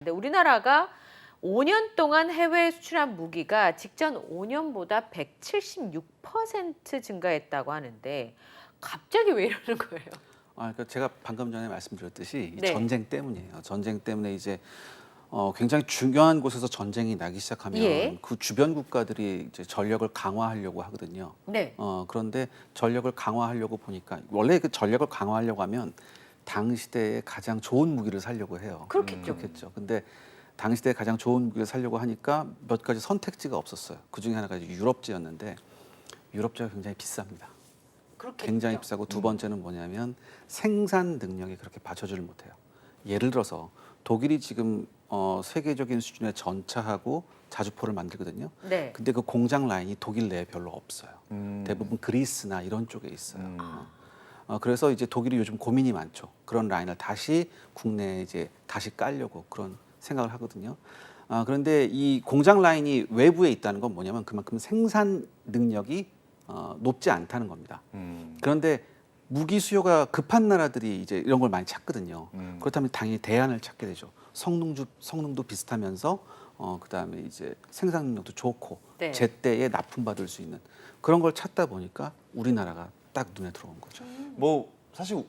나왔는데 우리나라가 5년 동안 해외에 수출한 무기가 직전 5년보다 176% 증가했다고 하는데 갑자기 왜 이러는 거예요? 그러니까 제가 방금 전에 말씀드렸듯이 이 네. 전쟁 때문이에요. 전쟁 때문에 이제 굉장히 중요한 곳에서 전쟁이 나기 시작하면 예. 그 주변 국가들이 이제 전력을 강화하려고 하거든요. 네. 그런데 전력을 강화하려고 보니까 원래 그 전력을 강화하려고 하면 당시대에 가장 좋은 무기를 사려고 해요. 그렇겠죠. 그렇겠죠. 근데 당시대에 가장 좋은 무기를 사려고 하니까 몇 가지 선택지가 없었어요. 그 중에 하나가 유럽제였는데 유럽제가 굉장히 비쌉니다. 그렇겠죠. 굉장히 비싸고 두 번째는 뭐냐면 생산 능력이 그렇게 받쳐주질 못해요. 예를 들어서 독일이 지금 세계적인 수준의 전차하고 자주포를 만들거든요. 네. 근데 그 공장 라인이 독일 내에 별로 없어요. 대부분 그리스나 이런 쪽에 있어요. 그래서 이제 독일이 요즘 고민이 많죠. 그런 라인을 다시 국내에 이제 다시 깔려고 그런 생각을 하거든요. 그런데 이 공장 라인이 외부에 있다는 건 뭐냐면 그만큼 생산 능력이 높지 않다는 겁니다. 그런데 무기 수요가 급한 나라들이 이제 이런 걸 많이 찾거든요. 그렇다면 당연히 대안을 찾게 되죠. 성능도 비슷하면서 그다음에 이제 생산 능력도 좋고 네. 제때에 납품받을 수 있는 그런 걸 찾다 보니까 우리나라가 딱 눈에 들어온 거죠. 뭐 사실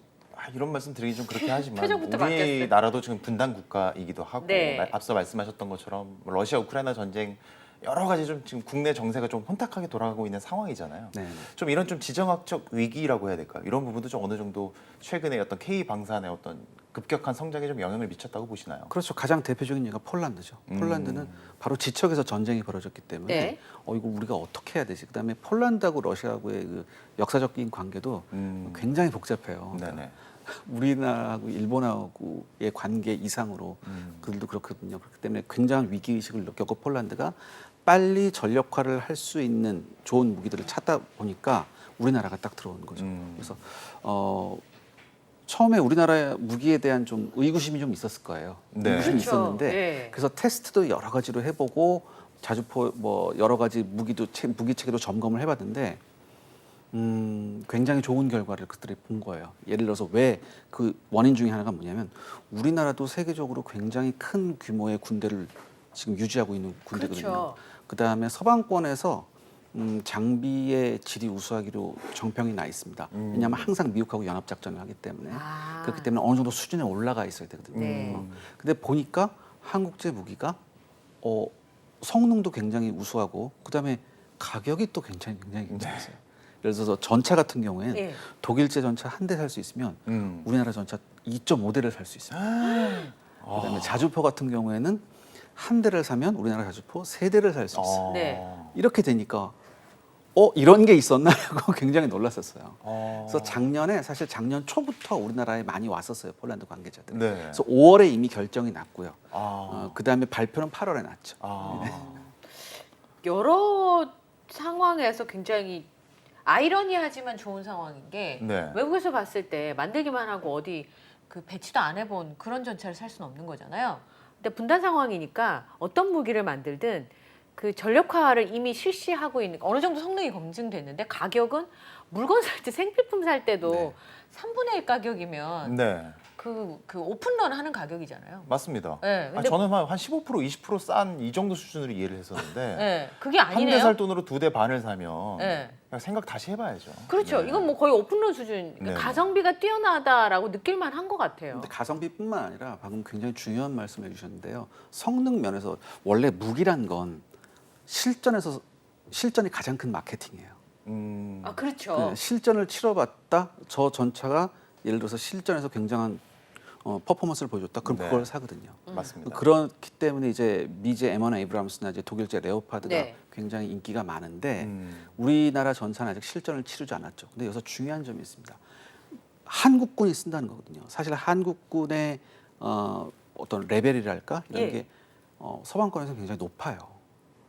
이런 말씀 드리기 좀 그렇게 하지만 표정부터 우리나라도 지금 분단 국가이기도 하고 네. 앞서 말씀하셨던 것처럼 러시아 우크라이나 전쟁 여러 가지 좀 지금 국내 정세가 좀 혼탁하게 돌아가고 있는 상황이잖아요. 네. 좀 이런 좀 지정학적 위기라고 해야 될까요? 이런 부분도 좀 어느 정도 최근에 어떤 K 방산의 어떤 급격한 성장에 좀 영향을 미쳤다고 보시나요? 그렇죠. 가장 대표적인 예가 폴란드죠. 폴란드는 바로 지척에서 전쟁이 벌어졌기 때문에 네. 이거 우리가 어떻게 해야 되지? 그다음에 폴란드하고 러시아하고의 그 역사적인 관계도 굉장히 복잡해요. 네네. 우리나라하고 일본하고의 관계 이상으로 그들도 그렇거든요. 그렇기 때문에 굉장한 위기 의식을 느꼈고 폴란드가 빨리 전력화를 할 수 있는 좋은 무기들을 찾다 보니까 우리나라가 딱 들어오는 거죠. 그래서 처음에 우리나라 무기에 대한 좀 의구심이 좀 있었을 거예요. 네. 의구심이 그렇죠. 있었는데 네. 그래서 테스트도 여러 가지로 해보고 자주포 뭐 여러 가지 무기 체계도 점검을 해봤는데 굉장히 좋은 결과를 그들이 본 거예요. 예를 들어서 왜 그 원인 중에 하나가 뭐냐면 우리나라도 세계적으로 굉장히 큰 규모의 군대를 지금 유지하고 있는 군대거든요. 그렇죠. 그다음에 서방권에서 장비의 질이 우수하기로 정평이 나 있습니다. 왜냐하면 항상 미국하고 연합작전을 하기 때문에 그렇기 때문에 어느 정도 수준에 올라가 있어야 되거든요. 네. 근데 보니까 한국제 무기가 성능도 굉장히 우수하고 그다음에 가격이 또 굉장히 괜찮았어요. 예를 들어서 전차 같은 경우에는 예. 독일제 전차 한 대 살 수 있으면 우리나라 전차 2.5대를 살 수 있어요. 그다음에 자주포 같은 경우에는 한 대를 사면 우리나라 자주포 3대를 살 수 있어요. 네. 이렇게 되니까 이런 게 있었나라고 굉장히 놀랐었어요. 그래서 사실 작년 초부터 우리나라에 많이 왔었어요. 폴란드 관계자들. 네. 그래서 5월에 이미 결정이 났고요. 아. 그다음에 발표는 8월에 났죠. 여러 상황에서 굉장히 아이러니하지만 좋은 상황인 게 네. 외국에서 봤을 때 만들기만 하고 어디 그 배치도 안 해본 그런 전차를 살 수는 없는 거잖아요. 근데 분단 상황이니까 어떤 무기를 만들든 그 전력화를 이미 실시하고 있는 어느 정도 성능이 검증됐는데 가격은 물건 살 때 생필품 살 때도 네. 3분의 1 가격이면 네. 그 오픈런 하는 가격이잖아요. 맞습니다. 네, 근데 저는 한 15% 20% 싼 이 정도 수준으로 이해를 했었는데 네, 그게 한 대 아니네요. 살 돈으로 2대 반을 사면 네. 그냥 생각 다시 해봐야죠. 그렇죠. 네. 이건 뭐 거의 오픈런 수준. 네. 가성비가 뛰어나다라고 느낄만 한 것 같아요. 근데 가성비뿐만 아니라 방금 굉장히 중요한 말씀을 해주셨는데요. 성능 면에서 원래 무기란 건 실전이 가장 큰 마케팅이에요. 아 그렇죠. 실전을 치러봤다. 저 전차가 예를 들어서 실전에서 굉장한 퍼포먼스를 보여줬다. 그럼 네. 그걸 사거든요. 맞습니다. 그렇기 때문에 이제 미제 M1 에이브람스나 이제 독일제 레오파드가 네. 굉장히 인기가 많은데 우리나라 전차는 아직 실전을 치르지 않았죠. 근데 여기서 중요한 점이 있습니다. 한국군이 쓴다는 거거든요. 사실 한국군의 어떤 레벨이랄까 이런 예. 게 서방권에서 굉장히 높아요.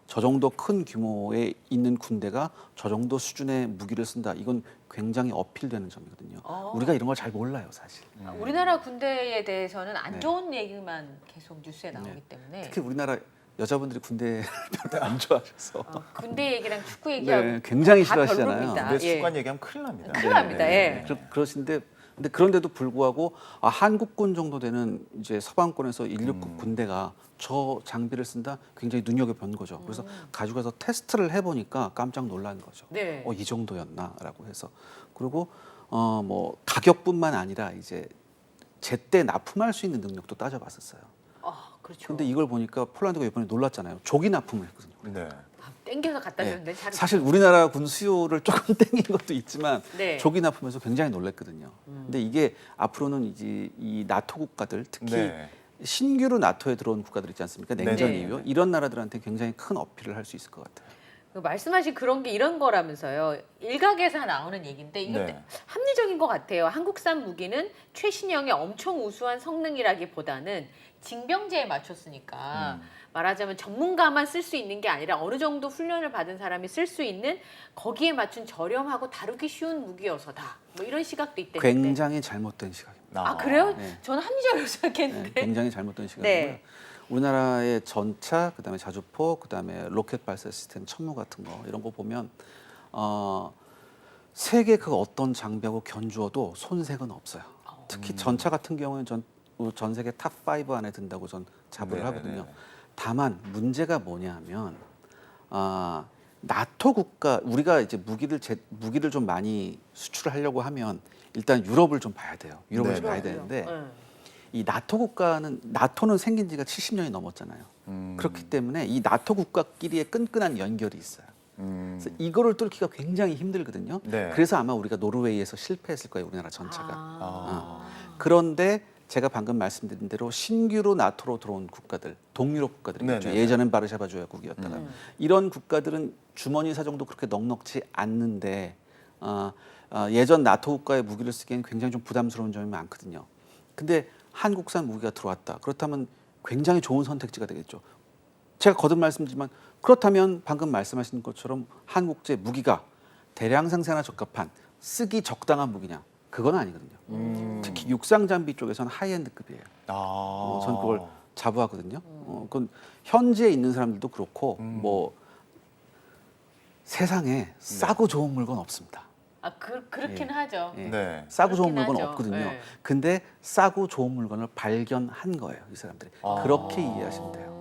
저 정도 큰 규모에 있는 군대가 저 정도 수준의 무기를 쓴다. 이건 굉장히 어필되는 점이거든요. 우리가 이런 걸 잘 몰라요, 사실. 우리나라 군대에 대해서는 안 네. 좋은 얘기만 계속 뉴스에 나오기 때문에 특히 우리나라 여자분들이 군대 별로 안 좋아하셔서 군대 얘기랑 축구 얘기하고 네, 굉장히 다 싫어하시잖아요. 별로입니다. 근데 예. 습관 얘기하면 큰일 납니다. 큰일 납니다. 예. 그러신데 근데 그런데도 불구하고 한국군 정도 되는 이제 서방권에서 169 군대가 저 장비를 쓴다 굉장히 눈여겨본 거죠. 그래서 가지고 가서 테스트를 해보니까 깜짝 놀란 거죠. 네. 이 정도였나라고 해서 그리고 뭐 가격뿐만 아니라 이제 제때 납품할 수 있는 능력도 따져봤었어요. 그렇죠. 근데 이걸 보니까 폴란드가 이번에 놀랐잖아요. 조기 납품을 했거든요. 네. 땡겨서 갖다 네. 주는데 잘. 사실 우리나라 군 수요를 조금 땡긴 것도 있지만 네. 조기 납품에서 굉장히 놀랐거든요. 근데 이게 앞으로는 이제 이 나토 국가들 특히 네. 신규로 나토에 들어온 국가들 있지 않습니까? 냉전 네. 이후 이런 나라들한테 굉장히 큰 어필을 할 수 있을 것 같아요. 말씀하신 그런 게 이런 거라면서요. 일각에서 나오는 얘기인데 이게 네. 합리적인 것 같아요. 한국산 무기는 최신형의 엄청 우수한 성능이라기보다는 징병제에 맞췄으니까 말하자면 전문가만 쓸 수 있는 게 아니라 어느 정도 훈련을 받은 사람이 쓸 수 있는 거기에 맞춘 저렴하고 다루기 쉬운 무기여서다. 뭐 이런 시각도 있대요. 굉장히 잘못된 시각입니다. 아 그래요? 네. 저는 합리적으로 네, 생각했는데. 굉장히 잘못된 시각이고요. 네. 우리나라의 전차, 그다음에 자주포, 그다음에 로켓 발사 시스템, 천무 같은 거 이런 거 보면 세계 그 어떤 장비하고 견주어도 손색은 없어요. 특히 전차 같은 경우는 전 세계 탑 5 안에 든다고 전 자부를 네네네. 하거든요. 다만 문제가 뭐냐면 나토 국가 우리가 이제 무기를 좀 많이 수출을 하려고 하면 일단 유럽을 좀 봐야 돼요. 유럽을 좀 봐야 네네. 되는데 네. 이 나토는 생긴 지가 70년이 넘었잖아요. 그렇기 때문에 이 나토 국가끼리의 끈끈한 연결이 있어요. 그래서 이거를 뚫기가 굉장히 힘들거든요. 네. 그래서 아마 우리가 노르웨이에서 실패했을 거예요, 우리나라 전체가. 아. 그런데 제가 방금 말씀드린 대로 신규로 나토로 들어온 국가들, 동유럽 국가들이죠. 네네네. 예전엔 바르샤바 조약국이었다가 이런 국가들은 주머니 사정도 그렇게 넉넉지 않는데 예전 나토 국가의 무기를 쓰기엔 굉장히 좀 부담스러운 점이 많거든요. 근데 한국산 무기가 들어왔다. 그렇다면 굉장히 좋은 선택지가 되겠죠. 제가 거듭 말씀드리지만 그렇다면 방금 말씀하신 것처럼 한국제 무기가 대량 생산에 적합한 쓰기 적당한 무기냐? 그건 아니거든요. 특히 육상 장비 쪽에서는 하이엔드급이에요. 전 그걸 자부하거든요. 그건 현지에 있는 사람들도 그렇고 뭐 세상에 싸고 좋은 물건 없습니다. 그렇긴 예. 하죠. 예. 네. 싸고 좋은 그렇긴 물건 하죠. 없거든요. 네. 근데 싸고 좋은 물건을 발견한 거예요, 이 사람들이. 그렇게 이해하시면 돼요.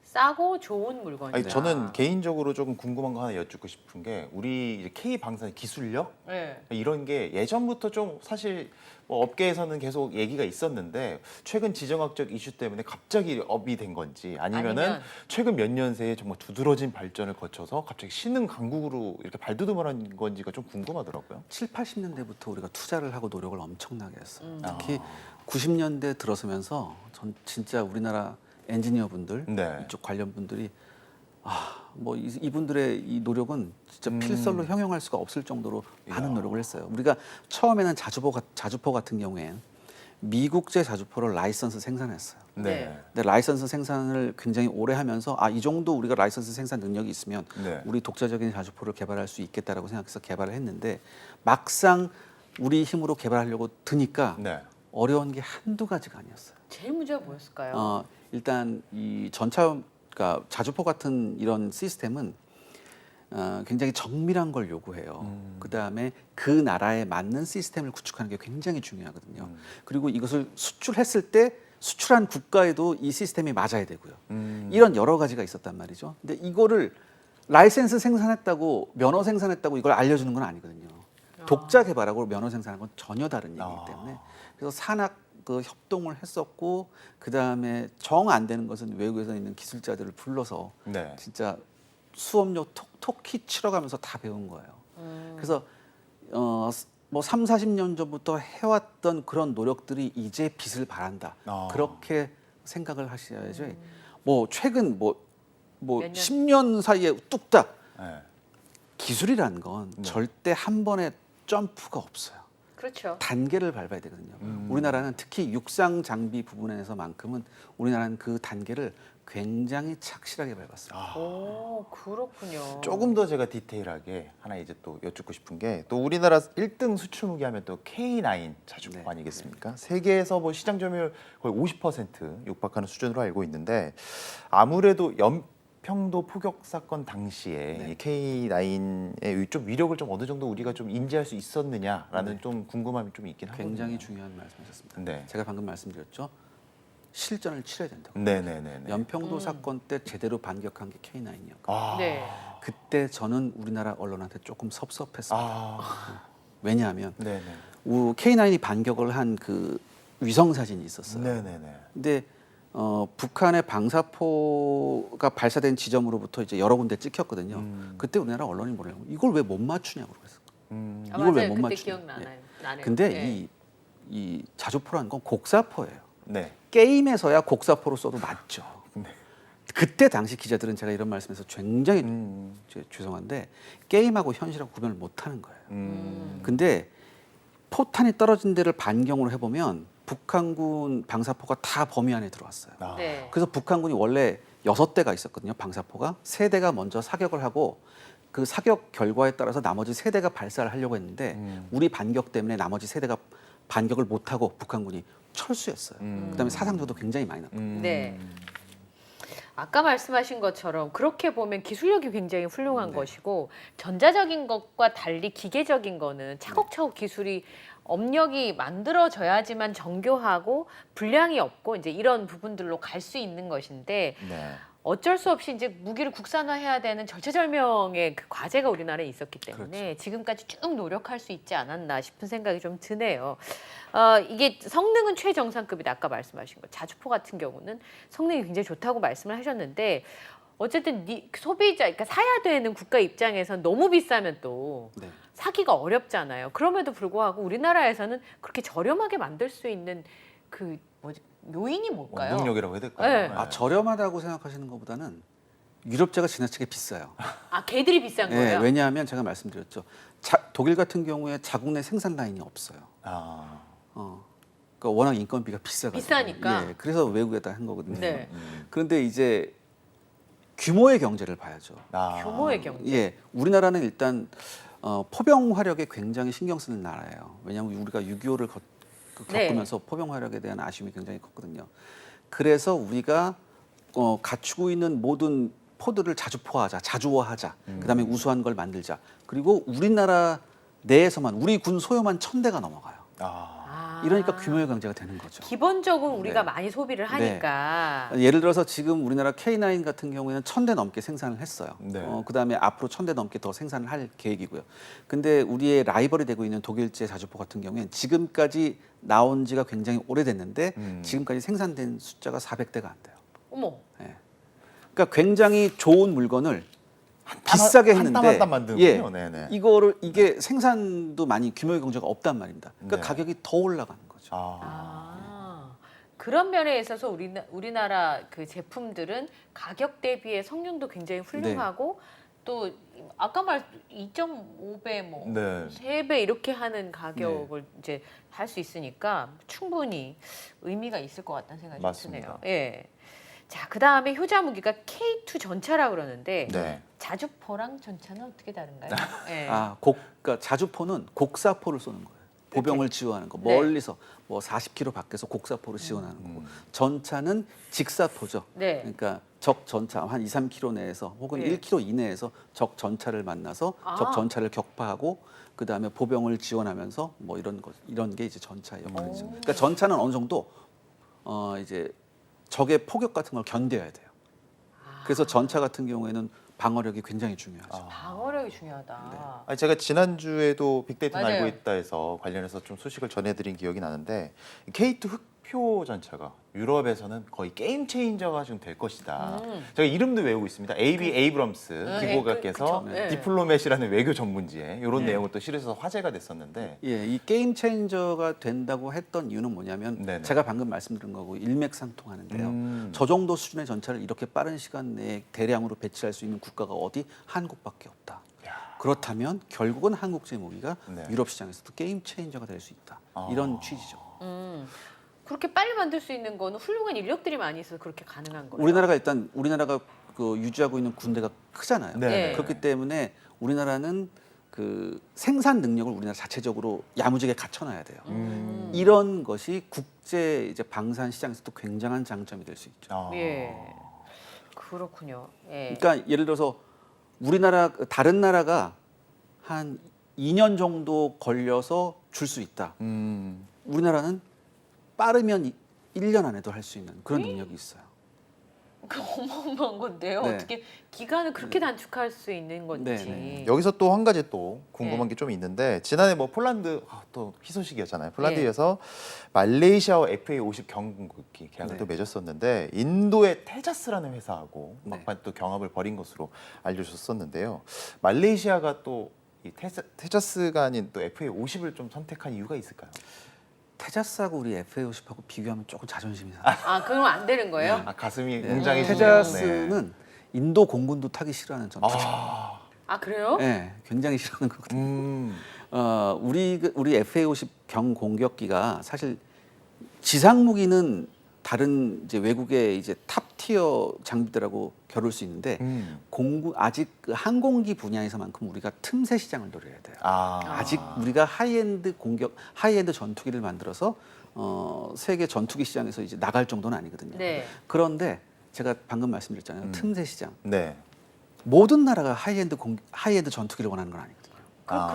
싸고 좋은 물건이다. 아니, 저는 개인적으로 조금 궁금한 거 하나 여쭙고 싶은 게 우리 이제 K 방산의 기술력 네. 이런 게 예전부터 좀 사실 뭐 업계에서는 계속 얘기가 있었는데 최근 지정학적 이슈 때문에 갑자기 업이 된 건지 아니면은 최근 몇 년 새에 정말 두드러진 발전을 거쳐서 갑자기 신흥 강국으로 이렇게 발돋움한 건지가 좀 궁금하더라고요. 7, 80년대부터 우리가 투자를 하고 노력을 엄청나게 했어요. 특히 90년대 들어서면서 전 진짜 우리나라 엔지니어분들 네. 이쪽 관련 분들이 뭐 이분들의 이 노력은 진짜 필설로 형용할 수가 없을 정도로 많은 노력을 했어요. 우리가 처음에는 자주포 같은 경우엔 미국제 자주포를 라이선스 생산했어요. 네. 근데 라이선스 생산을 굉장히 오래 하면서 이 정도 우리가 라이선스 생산 능력이 있으면 네. 우리 독자적인 자주포를 개발할 수 있겠다라고 생각해서 개발을 했는데 막상 우리 힘으로 개발하려고 드니까 네. 어려운 게 한두 가지가 아니었어요. 제일 문제가 뭐였을까요? 일단 이 전차, 그러니까 자주포 같은 이런 시스템은 굉장히 정밀한 걸 요구해요. 그 다음에 그 나라에 맞는 시스템을 구축하는 게 굉장히 중요하거든요. 그리고 이것을 수출했을 때 수출한 국가에도 이 시스템이 맞아야 되고요. 이런 여러 가지가 있었단 말이죠. 근데 이거를 라이센스 생산했다고 면허 생산했다고 이걸 알려주는 건 아니거든요. 독자 개발하고 면허 생산하는 건 전혀 다른 얘기이기 때문에 그래서 산학 협동을 했었고 그 다음에 정 안 되는 것은 외국에서 있는 기술자들을 불러서 네. 진짜 수업료 톡톡히 치러가면서 다 배운 거예요. 그래서 뭐 3, 40년 전부터 해왔던 그런 노력들이 이제 빛을 발한다. 그렇게 생각을 하셔야죠. 뭐 최근 뭐 몇 년? 10년 사이에 뚝딱 네. 기술이라는 건 절대 한 번에 점프가 없어요. 그렇죠. 단계를 밟아야 되거든요. 우리나라는 특히 육상 장비 부분에서만큼은 우리나라는 그 단계를 굉장히 착실하게 밟았어요. 오, 그렇군요. 조금 더 제가 디테일하게 하나 이제 또 여쭙고 싶은 게 또 우리나라 1등 수출 무기 하면 또 K9 자주포 네. 아니겠습니까? 세계에서 뭐 시장 점유율 거의 50% 육박하는 수준으로 알고 있는데 아무래도 평도 포격 사건 당시에 네. 이 K9의 좀 위력을 좀 어느 정도 우리가 좀 인지할 수 있었느냐라는 네. 좀 궁금함이 좀 있긴 하거든요. 굉장히 중요한 말씀하셨습니다. 네. 제가 방금 말씀드렸죠. 실전을 치러야 된다고. 네네네. 연평도 사건 때 제대로 반격한 게 K9이었거든요. 아. 네. 그때 저는 우리나라 언론한테 조금 섭섭했습니다. 아. 왜냐하면 네네. K9이 반격을 한 그 위성 사진이 있었어요. 네네네. 근데 북한의 방사포가 발사된 지점으로부터 이제 여러 군데 찍혔거든요. 그때 우리나라 언론이 뭐냐고 이걸 왜 못 맞추냐고 그랬어요. 아, 이걸 왜 맞아요. 못 그때 맞추냐. 기억나나요? 나네요. 근데 네. 이 자주포라는 건 곡사포예요. 네. 게임에서야 곡사포로 써도 맞죠. 네. 그때 당시 기자들은 제가 이런 말씀에서 굉장히 죄송한데 게임하고 현실하고 구별을 못하는 거예요. 근데 포탄이 떨어진 데를 반경으로 해보면 북한군 방사포가 다 범위 안에 들어왔어요. 아. 네. 그래서 북한군이 원래 6대가 있었거든요. 방사포가 3대가 먼저 사격을 하고 그 사격 결과에 따라서 나머지 3대가 발사를 하려고 했는데 우리 반격 때문에 나머지 3대가 반격을 못하고 북한군이 철수했어요. 그다음에 사상자도 굉장히 많이 났고. 네. 아까 말씀하신 것처럼 그렇게 보면 기술력이 굉장히 훌륭한 네. 것이고 전자적인 것과 달리 기계적인 거는 차곡차곡 기술이 업력이 만들어져야지만 정교하고 불량이 없고 이제 이런 부분들로 갈 수 있는 것인데 네. 어쩔 수 없이 이제 무기를 국산화해야 되는 절체절명의 그 과제가 우리나라에 있었기 때문에 지금까지 쭉 노력할 수 있지 않았나 싶은 생각이 좀 드네요. 이게 성능은 최정상급이다. 아까 말씀하신 거. 자주포 같은 경우는 성능이 굉장히 좋다고 말씀을 하셨는데 어쨌든 소비자, 그러니까 사야 되는 국가 입장에선 너무 비싸면 또 네. 사기가 어렵잖아요. 그럼에도 불구하고 우리나라에서는 그렇게 저렴하게 만들 수 있는 그 뭐지 요인이 뭘까요? 원동력이라고 해야 될까요? 네. 저렴하다고 생각하시는 것보다는 유럽제가 지나치게 비싸요. 아, 걔들이 비싼 네, 거예요? 왜냐하면 제가 말씀드렸죠. 독일 같은 경우에 자국 내 생산 라인이 없어요. 아. 그러니까 워낙 인건비가 비싸가지고. 비싸니까. 예, 그래서 외국에다 한 거거든요. 네. 그런데 이제 규모의 경제를 봐야죠. 아. 규모의 경제. 예, 우리나라는 일단 포병 화력에 굉장히 신경 쓰는 나라예요. 왜냐하면 우리가 6.25를 네. 겪으면서 포병 화력에 대한 아쉬움이 굉장히 컸거든요. 그래서 우리가 갖추고 있는 모든 포들을 자주포하자, 자주화하자. 그다음에 우수한 걸 만들자. 그리고 우리나라 내에서만 우리 군 소요만 1,000대가 넘어가요. 아. 이러니까 규모의 경제가 되는 거죠. 기본적으로 우리가 네. 많이 소비를 하니까. 예를 들어서 지금 우리나라 K9 같은 경우에는 1,000대 넘게 생산을 했어요. 네. 그다음에 앞으로 1,000대 넘게 더 생산을 할 계획이고요. 근데 우리의 라이벌이 되고 있는 독일제 자주포 같은 경우에는 지금까지 나온 지가 굉장히 오래됐는데 지금까지 생산된 숫자가 400대가 안 돼요. 어머. 예. 그러니까 굉장히 좋은 물건을 비싸게 한 했는데 땀 한 땀 만드는군요. 네네. 이게 생산도 많이 규모의 경제가 없단 말입니다. 그러니까 네. 가격이 더 올라가는 거죠. 아. 그런 면에 있어서 우리나라 그 제품들은 가격 대비의 성능도 굉장히 훌륭하고 또 아까 말 2.5배 뭐 네. 3배 이렇게 하는 가격을 이제 할 수 있으니까 충분히 의미가 있을 것 같다는 생각이 좀 맞습니다. 드네요. 예. 자, 그다음에 효자 무기가 K2 전차라 그러는데 네. 자주포랑 전차는 어떻게 다른가요? 예. 그러니까 자주포는 곡사포를 쏘는 거예요. 보병을 지원하는 거. 네. 멀리서 뭐 40km 밖에서 곡사포를 지원하는 거고. 전차는 직사포죠. 네. 그러니까 적 전차 한 2, 3km 내에서 혹은 네. 1km 이내에서 적 전차를 만나서 적 전차를 격파하고 그다음에 보병을 지원하면서 뭐 이런 게 이제 전차의 역할이죠. 그러니까 전차는 어느 정도 이제 적의 포격 같은 걸 견뎌야 돼요. 그래서 전차 같은 경우에는 방어력이 굉장히 중요하죠. 방어력이 중요하다. 네. 아니, 제가 지난주에도 빅데이터는 맞아요. 알고 있다 해서 관련해서 좀 소식을 전해드린 기억이 나는데 K2 흑표 전차가 유럽에서는 거의 게임 체인저가 좀 될 것이다. 제가 이름도 외우고 있습니다. A.B. 에이브럼스 기고가께서 그쵸. 네. 디플로맷이라는 외교 전문지에 이런 네. 내용을 또 실으셔서 화제가 됐었는데 예, 이 게임 체인저가 된다고 했던 이유는 뭐냐면 네네. 제가 방금 말씀드린 거고 일맥상통하는데요. 저 정도 수준의 전차를 이렇게 빠른 시간 내에 대량으로 배치할 수 있는 국가가 어디 한국밖에 없다. 그렇다면 결국은 한국제 무기가 네. 유럽 시장에서도 게임 체인저가 될 수 있다. 이런 취지죠. 그렇게 빨리 만들 수 있는 거는 훌륭한 인력들이 많이 있어서 그렇게 가능한 거예요. 우리나라가 그 유지하고 있는 군대가 크잖아요. 네. 그렇기 때문에 우리나라는 그 생산 능력을 우리나라 자체적으로 야무지게 갖춰놔야 돼요. 이런 것이 국제 이제 방산 시장에서도 굉장한 장점이 될 수 있죠. 아. 예. 그렇군요. 예. 그러니까 예를 들어서 우리나라 다른 나라가 한 2년 정도 걸려서 줄 수 있다. 우리나라는 빠르면 1년 안에도 할 수 있는 그런 능력이 있어요. 그 어마어마한 건데요. 네. 어떻게 기간을 그렇게 단축할 수 있는 건지. 네. 여기서 또 한 가지 또 궁금한 예. 게 좀 있는데 지난해 뭐 폴란드 또 희소식이었잖아요. 폴란드에서 예. 말레이시아와 FA50 경공급기 계약을 네. 또 맺었었는데 인도의 테자스라는 회사하고 네. 막판 또 경합을 벌인 것으로 알려졌었는데요. 말레이시아가 또 이 테자스가 아닌 또 FA50을 좀 선택한 이유가 있을까요? 테자스하고 우리 FA50하고 비교하면 조금 자존심이 상해요. 아, 그럼 안 되는 거예요? 아 가슴이 네. 굉장히 테자스는 인도 공군도 타기 싫어하는 전투기. 아, 그래요? 네, 굉장히 싫어하는 거거든요. 음. 우리 FA50 경공격기가 사실 지상 무기는 다른 이제 외국의 이제 탑 티어 장비들하고 겨룰 수 있는데 공군 아직 그 항공기 분야에서만큼 우리가 틈새 시장을 노려야 돼요. 아직 우리가 하이엔드 전투기를 만들어서 세계 전투기 시장에서 이제 나갈 정도는 아니거든요. 네. 그런데 제가 방금 말씀드렸잖아요. 틈새 시장. 네. 모든 나라가 하이엔드 전투기를 원하는 건 아니거든요.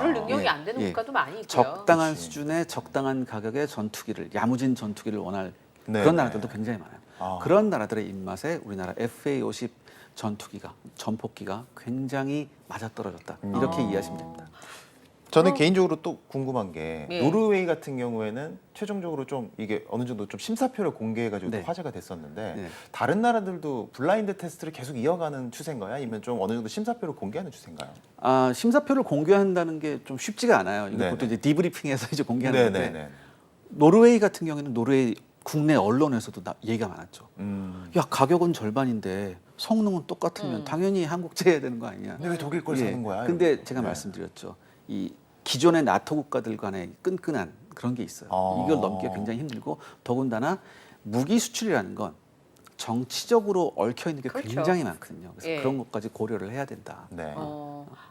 그럴 능력이 예, 안 되는 예. 국가도 많이 있고요. 적당한 그치. 수준의 적당한 가격의 전투기를 야무진 전투기를 원할 네, 그런 네. 나라들도 굉장히 많아요. 그런 나라들의 입맛에 우리나라 FA50 전투기가 전폭기가 굉장히 맞아떨어졌다. 이렇게 이해하시면 됩니다. 저는 개인적으로 또 궁금한 게 예. 노르웨이 같은 경우에는 최종적으로 좀 이게 어느 정도 좀 심사표를 공개해가지고 네. 또 화제가 됐었는데 네. 다른 나라들도 블라인드 테스트를 계속 이어가는 추세인가요? 아니면 좀 어느 정도 심사표를 공개하는 추세인가요? 심사표를 공개한다는 게 좀 쉽지가 않아요. 이거 네네. 보통 이제 디브리핑에서 이제 공개하는 건데 네네네. 노르웨이 같은 경우에는 노르웨이 국내 언론에서도 얘기가 많았죠. 음. 야, 가격은 절반인데 성능은 똑같으면 당연히 한국제 해야 되는 거 아니냐. 근데 왜 독일 걸 예. 사는 거야? 근데 이러고. 제가 네. 말씀드렸죠. 이 기존의 나토 국가들 간의 끈끈한 그런 게 있어요. 이걸 넘기가 굉장히 힘들고 더군다나 무기 수출이라는 건 정치적으로 얽혀 있는 게 그렇죠. 굉장히 많거든요. 그래서 예. 그런 것까지 고려를 해야 된다. 네.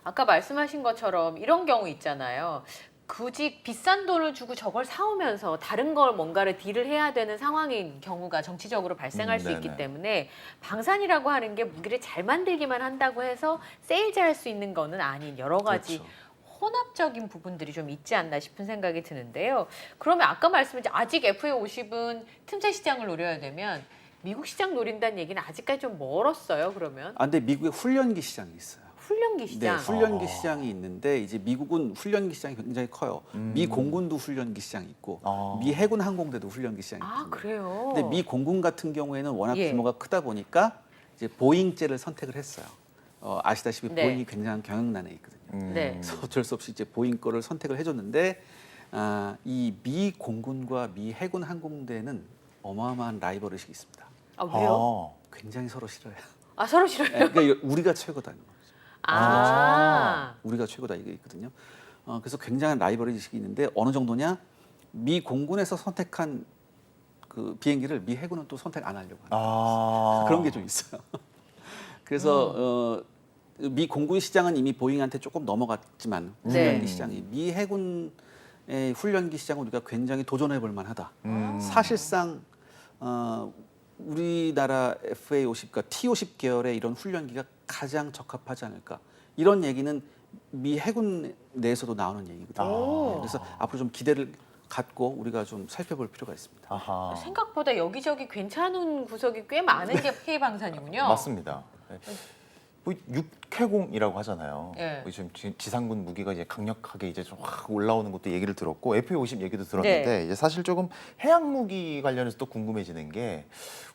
아까 말씀하신 것처럼 이런 경우 있잖아요. 굳이 비싼 돈을 주고 저걸 사오면서 다른 걸 뭔가를 딜을 해야 되는 상황인 경우가 정치적으로 발생할 수 있기 네네. 때문에 방산이라고 하는 게 무기를 잘 만들기만 한다고 해서 세일즈할 수 있는 거는 아닌 여러 가지 그렇죠. 혼합적인 부분들이 좀 있지 않나 싶은 생각이 드는데요. 그러면 아까 말씀하신 아직 FA50은 틈새 시장을 노려야 되면 미국 시장 노린다는 얘기는 아직까지 좀 멀었어요. 그러면 근데 미국에 훈련기 시장이 있어요. 훈련기 네, 시장. 훈련기 시장이 있는데 이제 미국은 훈련기 시장이 굉장히 커요. 미 공군도 훈련기 시장이 있고 미 해군 항공대도 훈련기 시장이 있거든요. 아, 그래요? 근데 미 공군 같은 경우에는 워낙 예. 규모가 크다 보니까 이제 보잉제를 선택을 했어요. 아시다시피 네. 보잉이 굉장한 경영난에 있거든요. 네. 그래서 어쩔 수 없이 이제 보잉 거를 선택을 해줬는데 이 미 공군과 미 해군 항공대는 어마어마한 라이벌 의식이 있습니다. 아, 왜요? 굉장히 서로 싫어요. 아, 서로 싫어요? 그러니까 우리가 최고다는 거죠. 아. 우리가 최고다 이게 있거든요. 그래서 굉장한 라이벌 의식이 있는데 어느 정도냐? 미 공군에서 선택한 그 비행기를 미 해군은 또 선택 안 하려고 하는 그런 게 좀 있어요. 그래서 미 공군 시장은 이미 보잉한테 조금 넘어갔지만 훈련기 네. 시장이 미 해군의 훈련기 시장은 우리가 굉장히 도전해 볼 만하다. 사실상 우리나라 FA50과 T50 계열의 이런 훈련기가 가장 적합하지 않을까. 이런 얘기는 미 해군 내에서도 나오는 얘기거든요. 그래서 앞으로 좀 기대를 갖고 우리가 좀 살펴볼 필요가 있습니다. 아하. 생각보다 여기저기 괜찮은 구석이 꽤 많은 게 피해 방산이군요. 맞습니다. 네. 뭐 육해공이라고 하잖아요. 예. 뭐 지금 지상군 무기가 이제 강력하게 이제 좀 확 올라오는 것도 얘기를 들었고 FA50 얘기도 들었는데 네. 이제 사실 조금 해양 무기 관련해서 또 궁금해지는 게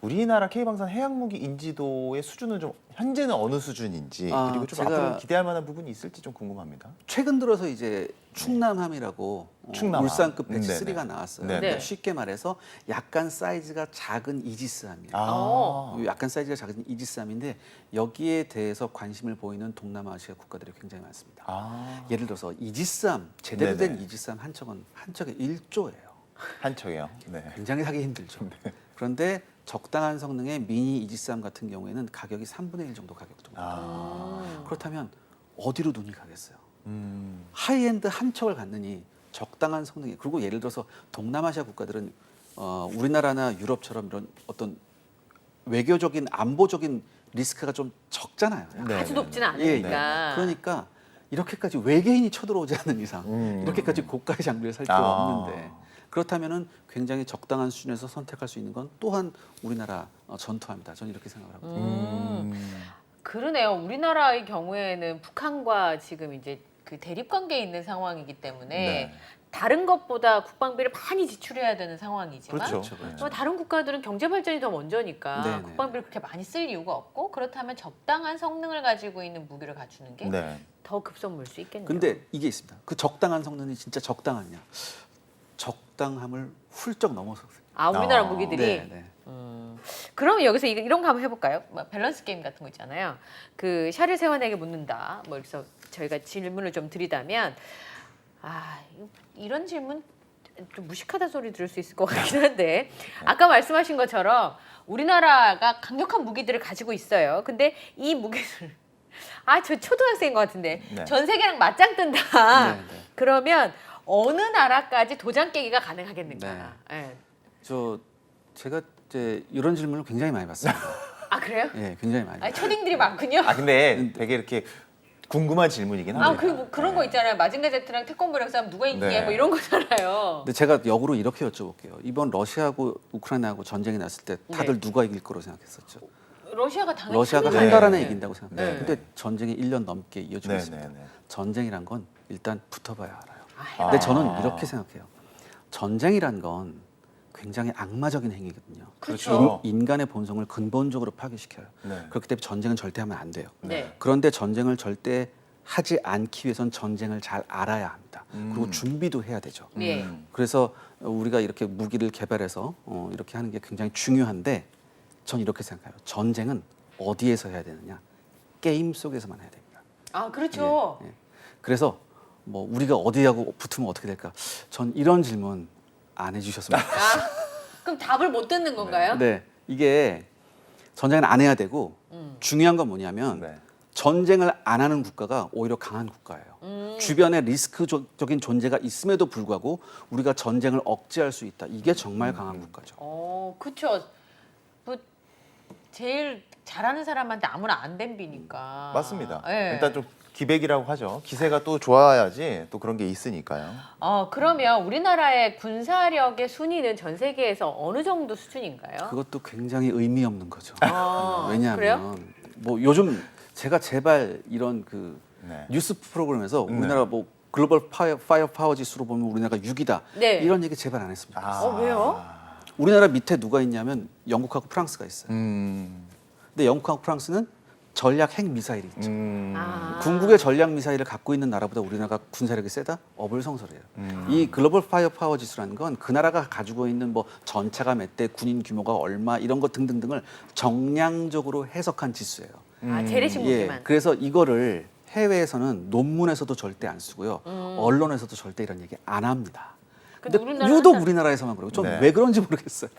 우리나라 K방산 해양 무기 인지도의 수준은 좀 현재는 어느 수준인지 그리고 좀 제가 앞으로 기대할 만한 부분이 있을지 좀 궁금합니다. 최근 들어서 이제 충남함이라고 충남함. 울산급 배치 네네. 3가 나왔어요. 네네. 그러니까 쉽게 말해서 약간 사이즈가 작은 이지스함이에요. 약간 사이즈가 작은 이지스함인데 여기에 대해서 관심을 보이는 동남아시아 국가들이 굉장히 많습니다. 예를 들어서 이지스함, 제대로 된 네네. 이지스함 한 척에 1조예요. 한 척이요. 네. 굉장히 사기 힘들죠. 그런데 적당한 성능의 미니 이지스함 같은 경우에는 가격이 3분의 1 정도 가격 정도. 그렇다면 어디로 눈이 가겠어요? 하이엔드 한 척을 갖느니 적당한 성능이 그리고 예를 들어서 동남아시아 국가들은 우리나라나 유럽처럼 이런 어떤 외교적인 안보적인 리스크가 좀 적잖아요. 네, 아주 네, 높지는 네. 않으니까. 그러니까 이렇게까지 외계인이 쳐들어오지 않는 이상 이렇게까지 고가의 장비를 살 필요가 없는데 그렇다면은 굉장히 적당한 수준에서 선택할 수 있는 건 또한 우리나라 전투함이다. 저는 이렇게 생각을 하거든요. 그러네요. 우리나라의 경우에는 북한과 지금 이제 그 대립 관계에 있는 상황이기 때문에 네. 다른 것보다 국방비를 많이 지출해야 되는 상황이지만 그렇죠. 그렇죠. 다른 국가들은 경제 발전이 더 먼저니까 네, 네, 국방비를 그렇게 많이 쓸 이유가 없고 그렇다면 적당한 성능을 가지고 있는 무기를 갖추는 게 더 네. 급선무일 수 있겠네요. 근데 이게 있습니다. 그 적당한 성능이 진짜 적당하냐? 적당함을 훌쩍 넘어섰어요. 우리나라 아, 무기들이 네, 네. 그러면 여기서 이런 거 한번 해볼까요? 뭐 밸런스 게임 같은 거 있잖아요. 그 샤를 세원에게 묻는다. 뭐 그래서 저희가 질문을 좀 드리다면 이런 질문 좀 무식하다 소리 들을 수 있을 것 같긴 한데 아까 말씀하신 것처럼 우리나라가 강력한 무기들을 가지고 있어요. 근데 이 무기들 저 초등학생인 것 같은데 네. 전 세계랑 맞짱 뜬다. 네, 네. 그러면 어느 나라까지 도장 깨기가 가능하겠는가? 네. 제가 이제 이런 질문을 굉장히 많이 받습니다. 그래요? 예, 굉장히 많이. 초딩들이 많군요. 근데 되게 이렇게 궁금한 질문이긴 합니다. 뭐 그런 거 있잖아요. 마징가 제트랑 태권브랑 싸움 누가 이기냐 네. 뭐 이런 거잖아요. 근데 제가 역으로 이렇게 여쭤볼게요. 이번 러시아하고 우크라이나하고 전쟁이 났을 때 다들 네. 누가 이길 거로 생각했었죠? 러시아가 당연히 러시아가 참여를 한 달 안에 해요. 이긴다고 생각해요. 네. 근데 전쟁이 1년 넘게 이어지고 네, 있습니다. 네, 네. 전쟁이란 건 일단 붙어봐야 알아요. 해봐요. 근데 저는 이렇게 생각해요. 전쟁이란 건 굉장히 악마적인 행위거든요. 그렇죠. 인간의 본성을 근본적으로 파괴시켜요. 네. 그렇기 때문에 전쟁은 절대 하면 안 돼요. 네. 그런데 전쟁을 절대 하지 않기 위해선 전쟁을 잘 알아야 합니다. 그리고 준비도 해야 되죠. 예. 그래서 우리가 이렇게 무기를 개발해서 이렇게 하는 게 굉장히 중요한데 전 이렇게 생각해요. 전쟁은 어디에서 해야 되느냐? 게임 속에서만 해야 됩니다. 그렇죠. 예. 그래서 뭐 우리가 어디하고 붙으면 어떻게 될까? 전 이런 질문 안 해주셨으면 좋겠어요. 그럼 답을 못 듣는 건가요? 네, 이게 전쟁은 안 해야 되고 중요한 건 뭐냐면 네. 전쟁을 안 하는 국가가 오히려 강한 국가예요. 주변에 리스크적인 존재가 있음에도 불구하고 우리가 전쟁을 억제할 수 있다. 이게 정말 강한 국가죠. 그렇죠. 뭐 제일 잘하는 사람한테 아무나 안 덤비니까. 맞습니다. 예. 일단 좀 기백이라고 하죠. 기세가 또 좋아야지 또 그런 게 있으니까요. 그러면 우리나라의 군사력의 순위는 전 세계에서 어느 정도 수준인가요? 그것도 굉장히 의미 없는 거죠. 그래요? 왜냐하면 뭐 요즘 제가 제발 이런 그 네. 뉴스 프로그램에서 네. 우리나라 뭐 글로벌 파이어 파워 지수로 보면 우리나라가 6위다. 네. 이런 얘기 제발 안 했으면 좋겠어요. 왜요? 우리나라 밑에 누가 있냐면 영국하고 프랑스가 있어요. 음. 근데 영국하고 프랑스는 전략 핵 미사일이 있죠. 궁극의 전략 미사일을 갖고 있는 나라보다 우리나라가 군사력이 세다? 어불성설이에요. 이 글로벌 파이어 파워 지수라는 건 그 나라가 가지고 있는 뭐 전차가 몇 대, 군인 규모가 얼마 이런 것 등등등을 정량적으로 해석한 지수예요. 재래식 무기만. 그래서 이거를 해외에서는 논문에서도 절대 안 쓰고요. 언론에서도 절대 이런 얘기 안 합니다. 근데 우리나라는 유독 우리나라에서만 그러고 좀 네. 왜 그런지 모르겠어요.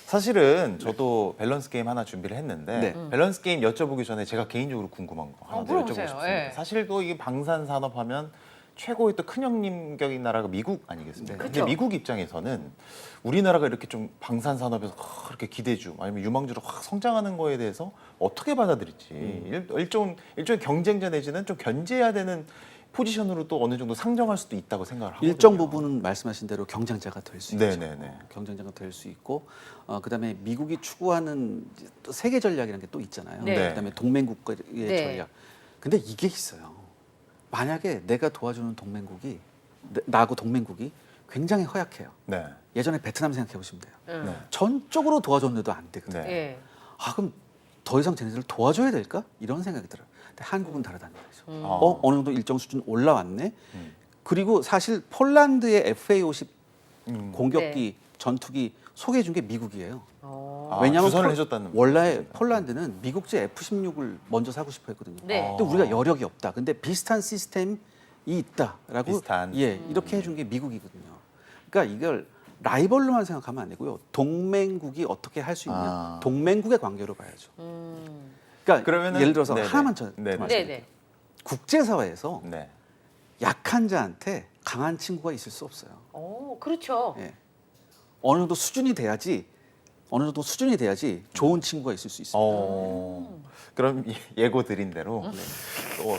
사실은 저도 밸런스 게임 하나 준비를 했는데 네. 밸런스 게임 여쭤보기 전에 제가 개인적으로 궁금한 거 하나 더 물어보세요. 여쭤보고 싶습니다. 예. 사실 또 이게 방산 산업 하면 최고의 또 큰형님 격인 나라가 미국 아니겠습니까? 네. 근데 그쵸. 미국 입장에서는 우리나라가 이렇게 좀 방산 산업에서 그렇게 기대주 아니면 유망주로 확 성장하는 거에 대해서 어떻게 받아들일지 일종의 경쟁자 내지는 좀 견제해야 되는 포지션으로 또 어느 정도 상정할 수도 있다고 생각을 하거든요. 일정 부분은 말씀하신 대로 경쟁자가 될 수 있죠. 네네네. 경쟁자가 될 수 있고 그다음에 미국이 추구하는 이제 또 세계 전략이라는 게 또 있잖아요. 네. 그다음에 동맹국가의 네. 전략. 근데 이게 있어요. 만약에 내가 도와주는 동맹국이 나하고 동맹국이 굉장히 허약해요. 네. 예전에 베트남 생각해 보시면 돼요. 네. 전적으로 도와줬는데도 안 되거든요. 네. 예. 그럼 더 이상 쟤네들을 도와줘야 될까? 이런 생각이 들어요. 근데 한국은 다르다는 거죠. 어느 정도 일정 수준 올라왔네. 그리고 사실 폴란드의 FA-50 공격기 전투기 소개해 준 게 미국이에요. 왜냐하면 주선을 해줬다는 원래 말씀이십니까? 폴란드는 미국제 F-16을 먼저 사고 싶어 했거든요. 네. 근데 우리가 여력이 없다. 근데 비슷한 시스템이 있다라고 비슷한. 이렇게 해준 게 미국이거든요. 그러니까 이걸 라이벌로만 생각하면 안 되고요. 동맹국이 어떻게 할 수 있냐. 동맹국의 관계로 봐야죠. 그러니까 그러면은- 예를 들어서 네네. 하나만 더 네네. 말씀드릴게요. 네네. 국제사회에서 네. 약한 자한테 강한 친구가 있을 수 없어요. 그렇죠. 예. 어느 정도 수준이 돼야지 좋은 친구가 있을 수 있습니다. 그럼 예고 드린 대로 또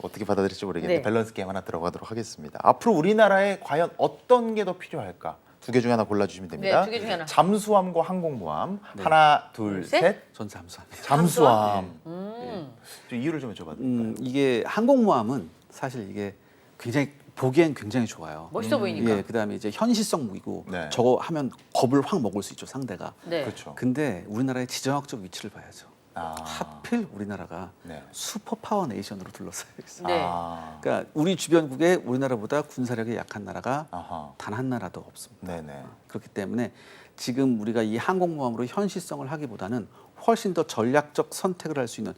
어떻게 받아들일지 모르겠는데 네. 밸런스 게임 하나 들어가도록 하겠습니다. 앞으로 우리나라에 과연 어떤 게 더 필요할까? 두 개 중에 하나 골라주시면 됩니다. 네, 두개 중에 하나. 잠수함과 항공모함. 네. 하나, 둘, 둘, 셋. 셋. 전 잠수함이에요. 잠수함. 음. 좀 이유를 좀 여쭤봐도 될까요? 이게 항공모함은 사실 이게 굉장히 보기엔 굉장히 좋아요. 멋있어 보이니까. 예, 그다음에 이제 현실성 무기고 네. 저거 하면 겁을 확 먹을 수 있죠 상대가. 네. 그렇죠. 근데 우리나라의 지정학적 위치를 봐야죠. 아. 하필 우리나라가 네. 슈퍼파워 네이션으로 둘러싸여 있어요. 네. 아. 그러니까 우리 주변국에 우리나라보다 군사력이 약한 나라가 아하. 단 한 나라도 없습니다. 네네. 그렇기 때문에 지금 우리가 이 항공모함으로 현실성을 하기보다는 훨씬 더 전략적 선택을 할 수 있는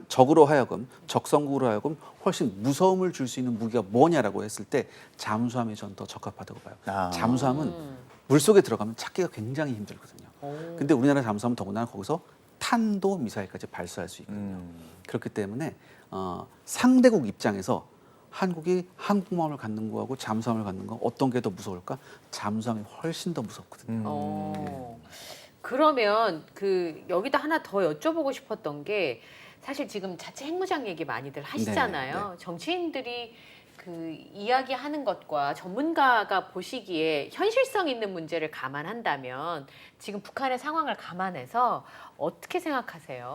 적으로 하여금 적성국으로 하여금 훨씬 무서움을 줄 수 있는 무기가 뭐냐라고 했을 때 잠수함이 전 더 적합하다고 봐요. 아. 잠수함은 음. 물속에 들어가면 찾기가 굉장히 힘들거든요. 오. 근데 우리나라 잠수함은 더구나 거기서 탄도 미사일까지 발사할 수 있거든요. 그렇기 때문에 상대국 입장에서 한국이 항공모함을 갖는 거하고 잠수함을 갖는 거 어떤 게 더 무서울까? 잠수함이 훨씬 더 무섭거든요. 어. 그러면 그 여기다 하나 더 여쭤보고 싶었던 게 사실 지금 자체 핵무장 얘기 많이들 하시잖아요. 네, 정치인들이 그 이야기하는 것과 전문가가 보시기에 현실성 있는 문제를 감안한다면 지금 북한의 상황을 감안해서 어떻게 생각하세요?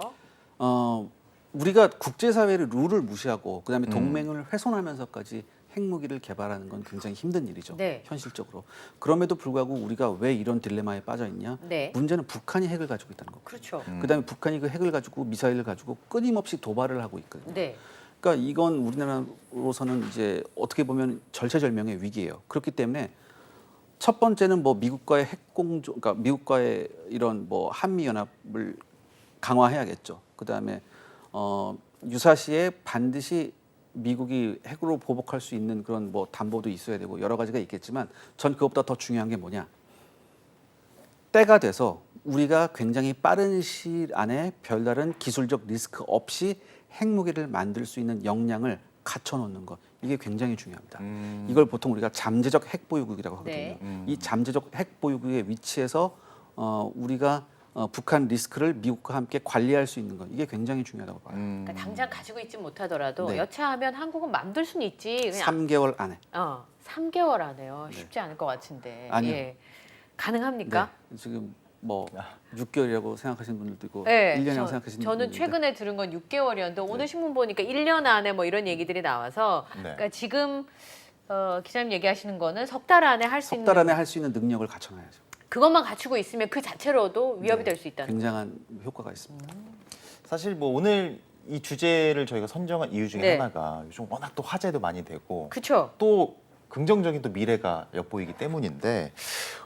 우리가 국제사회의 룰을 무시하고 그다음에 동맹을 훼손하면서까지 핵무기를 개발하는 건 굉장히 힘든 일이죠. 네. 현실적으로. 그럼에도 불구하고 우리가 왜 이런 딜레마에 빠져 있냐? 네. 문제는 북한이 핵을 가지고 있다는 거고. 그렇죠. 그다음에 북한이 그 핵을 가지고 미사일을 가지고 끊임없이 도발을 하고 있거든요. 네. 그러니까 이건 우리나라로서는 이제 어떻게 보면 절체절명의 위기예요. 그렇기 때문에 첫 번째는 뭐 미국과의 핵공조, 그러니까 미국과의 이런 뭐 한미 연합을 강화해야겠죠. 그다음에 유사시에 반드시 미국이 핵으로 보복할 수 있는 그런 뭐 담보도 있어야 되고 여러 가지가 있겠지만 전 그것보다 더 중요한 게 뭐냐? 때가 돼서 우리가 굉장히 빠른 시일 안에 별다른 기술적 리스크 없이 핵무기를 만들 수 있는 역량을 갖춰놓는 것 이게 굉장히 중요합니다. 이걸 보통 우리가 잠재적 핵보유국이라고 하거든요. 네. 이 잠재적 핵보유국의 위치에서 우리가 북한 리스크를 미국과 함께 관리할 수 있는 것 이게 굉장히 중요하다고 봐요. 그러니까 당장 가지고 있지 못하더라도 네. 여차하면 한국은 만들 수는 있지. 그냥 3개월 안에. 3개월 안에요. 쉽지 않을 것 같은데. 아니요. 예. 가능합니까? 네, 지금 뭐 6개월이라고 생각하시는 분들도 있고 네, 1년이라고 생각하시는 저는 분들도 최근에 들은 건 6개월이었는데 오늘 신문 보니까 1년 안에 뭐 이런 얘기들이 나와서 네. 그러니까 지금 기자님 얘기하시는 거는 석 달 안에 할 수 있는 석달 안에 할 수 있는 능력을 갖춰놔야죠. 그것만 갖추고 있으면 그 자체로도 위협이 네, 될 수 있다는 굉장한 효과가 있습니다. 사실 뭐 오늘 이 주제를 저희가 선정한 이유 중에 네. 하나가 요즘 워낙 또 화제도 많이 되고 그렇죠. 또 긍정적인 또 미래가 엿보이기 때문인데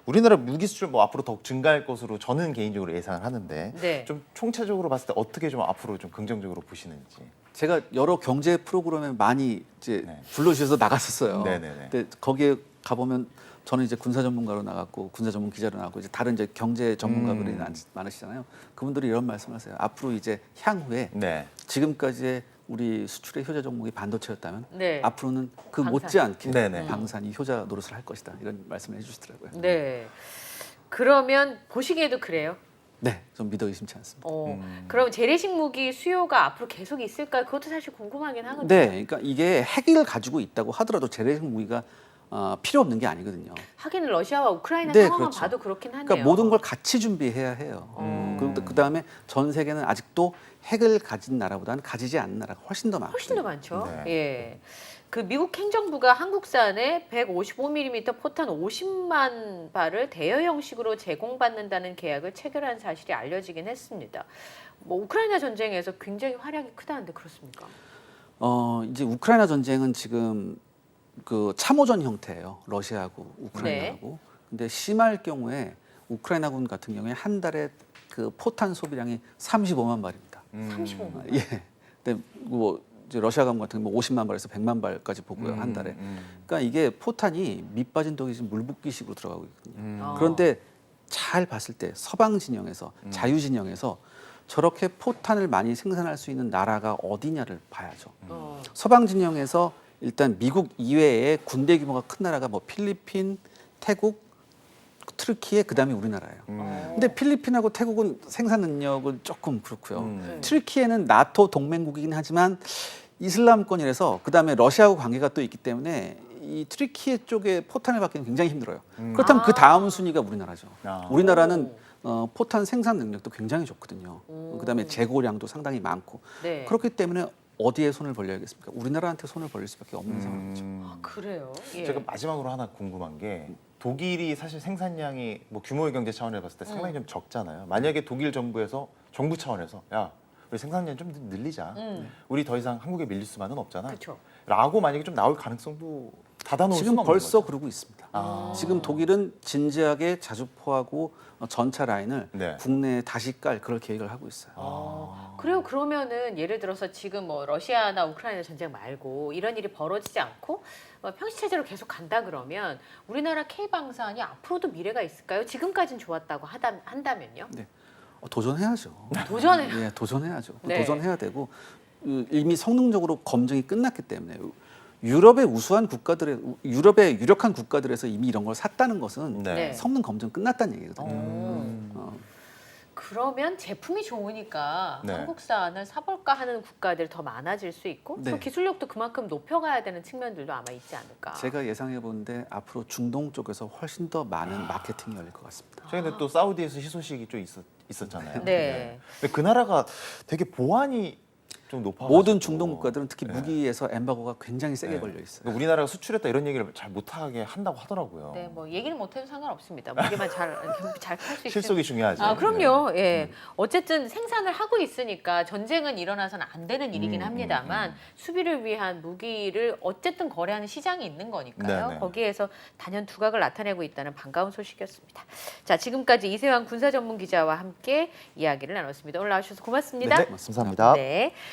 우리나라 무기 수출 뭐 앞으로 더욱 증가할 것으로 저는 개인적으로 예상을 하는데 네. 좀 총체적으로 봤을 때 어떻게 좀 앞으로 좀 긍정적으로 보시는지. 제가 여러 경제 프로그램에 많이 이제 네. 불러주셔서 나갔었어요. 네네네. 근데 거기에 가보면 저는 이제 군사 전문가로 나갔고 군사 전문 기자로 나갔고 이제 다른 이제 경제 전문가들이 많으시잖아요. 그분들이 이런 말씀하세요. 앞으로 이제 향후에 네. 지금까지의 우리 수출의 효자 종목이 반도체였다면 네. 앞으로는 그 방산. 못지않게 네네. 방산이 효자 노릇을 할 것이다 이런 말씀을 해주시더라고요. 네. 그러면 보시기에도 그래요. 네, 좀 믿어 의심치 않습니다. 그럼 재래식 무기 수요가 앞으로 계속 있을까요? 그것도 사실 궁금하긴 하거든요. 네, 그러니까 이게 핵을 가지고 있다고 하더라도 재래식 무기가 필요 없는 게 아니거든요. 하긴 러시아와 우크라이나 네, 상황만 그렇죠. 봐도 그렇긴 하네요. 그러니까 모든 걸 같이 준비해야 해요. 그 다음에 전 세계는 아직도 핵을 가진 나라보다는 가지지 않는 나라가 훨씬 더 많거든요. 훨씬 더 많죠. 네. 예. 그 미국 행정부가 한국산에 155mm 포탄 50만 발을 대여 형식으로 제공받는다는 계약을 체결한 사실이 알려지긴 했습니다. 뭐 우크라이나 전쟁에서 굉장히 활약이 크다는데 그렇습니까? 이제 우크라이나 전쟁은 지금 그 참호전 형태예요. 러시아하고 우크라이나하고. 근데 심할 경우에 우크라이나군 같은 경우에 한 달에 그 포탄 소비량이 35만 발입니다. 35만. 예. 근데 뭐 이제 러시아군 같은 경우 50만 발에서 100만 발까지 보고요 한 달에. 그러니까 이게 포탄이 밑 빠진 독이 지금 물 붓기식으로 들어가고 있거든요. 그런데 잘 봤을 때 서방 진영에서 자유 진영에서 저렇게 포탄을 많이 생산할 수 있는 나라가 어디냐를 봐야죠. 서방 진영에서 일단 미국 이외에 군대 규모가 큰 나라가 뭐 필리핀, 태국, 트르키예, 그다음에 우리나라예요. 근데 필리핀하고 태국은 생산 능력은 조금 그렇고요. 트르키예는 나토 동맹국이긴 하지만 이슬람권이라서 그다음에 러시아하고 관계가 또 있기 때문에 이 트르키예 쪽에 포탄을 받기는 굉장히 힘들어요. 그렇다면 그 다음 순위가 우리나라죠. 우리나라는 포탄 생산 능력도 굉장히 좋거든요. 그다음에 재고량도 상당히 많고 네. 그렇기 때문에 어디에 손을 벌려야겠습니까? 우리나라한테 손을 벌릴 수밖에 없는 상황이죠. 아, 그래요. 예. 제가 마지막으로 하나 궁금한 게 독일이 사실 생산량이 뭐 규모의 경제 차원에서 봤을 때 상당히 좀 적잖아요. 만약에 독일 정부에서 정부 차원에서 야 우리 생산량 좀 늘리자. 우리 더 이상 한국에 밀릴 수만은 없잖아. 그렇죠. 라고 만약에 좀 나올 가능성도 닫아놓을 지금 수는 없는 벌써 거죠. 그러고 있습니다. 아. 지금 독일은 진지하게 자주포하고 전차 라인을 네. 국내에 다시 깔 그럴 계획을 하고 있어요. 그래요. 그러면은 예를 들어서 지금 뭐 러시아나 우크라이나 전쟁 말고 이런 일이 벌어지지 않고 평시 체제로 계속 간다 그러면 우리나라 K 방산이 앞으로도 미래가 있을까요? 지금까지는 좋았다고 한다면요. 네. 도전해야죠. 도전해요. 예, 도전해야죠. 네. 도전해야 되고 이미 성능적으로 검증이 끝났기 때문에 유럽의 우수한 국가들의 유럽의 유력한 국가들에서 이미 이런 걸 샀다는 것은 네. 성능 검증 끝났다는 얘기거든요. 어. 그러면 제품이 좋으니까 네. 한국산을 사볼까 하는 국가들이 더 많아질 수 있고 네. 또 기술력도 그만큼 높여가야 되는 측면들도 아마 있지 않을까. 제가 예상해 보는데 앞으로 중동 쪽에서 훨씬 더 많은 마케팅이 열릴 것 같습니다. 최근에 또 사우디에서 희소식이 좀 있었잖아요. 네. 근데 그 나라가 되게 보안이 좀 높아. 모든 중동 국가들은 특히 네. 무기에서 엠바고가 굉장히 세게 네. 걸려 있어요. 그러니까 우리나라가 수출했다 이런 얘기를 잘 못하게 한다고 하더라고요. 네, 뭐 얘기는 못해도 상관없습니다. 무게만 잘 팔 수 있으면. 실속이 중요하죠. 아, 그럼요. 네. 예. 어쨌든 생산을 하고 있으니까 전쟁은 일어나서는 안 되는 일이긴 합니다만 수비를 위한 무기를 어쨌든 거래하는 시장이 있는 거니까요. 네네. 거기에서 단연 두각을 나타내고 있다는 반가운 소식이었습니다. 자, 지금까지 이세환 군사 전문 기자와 함께 이야기를 나눴습니다. 오늘 나와주셔서 고맙습니다. 네, 감사합니다. 네.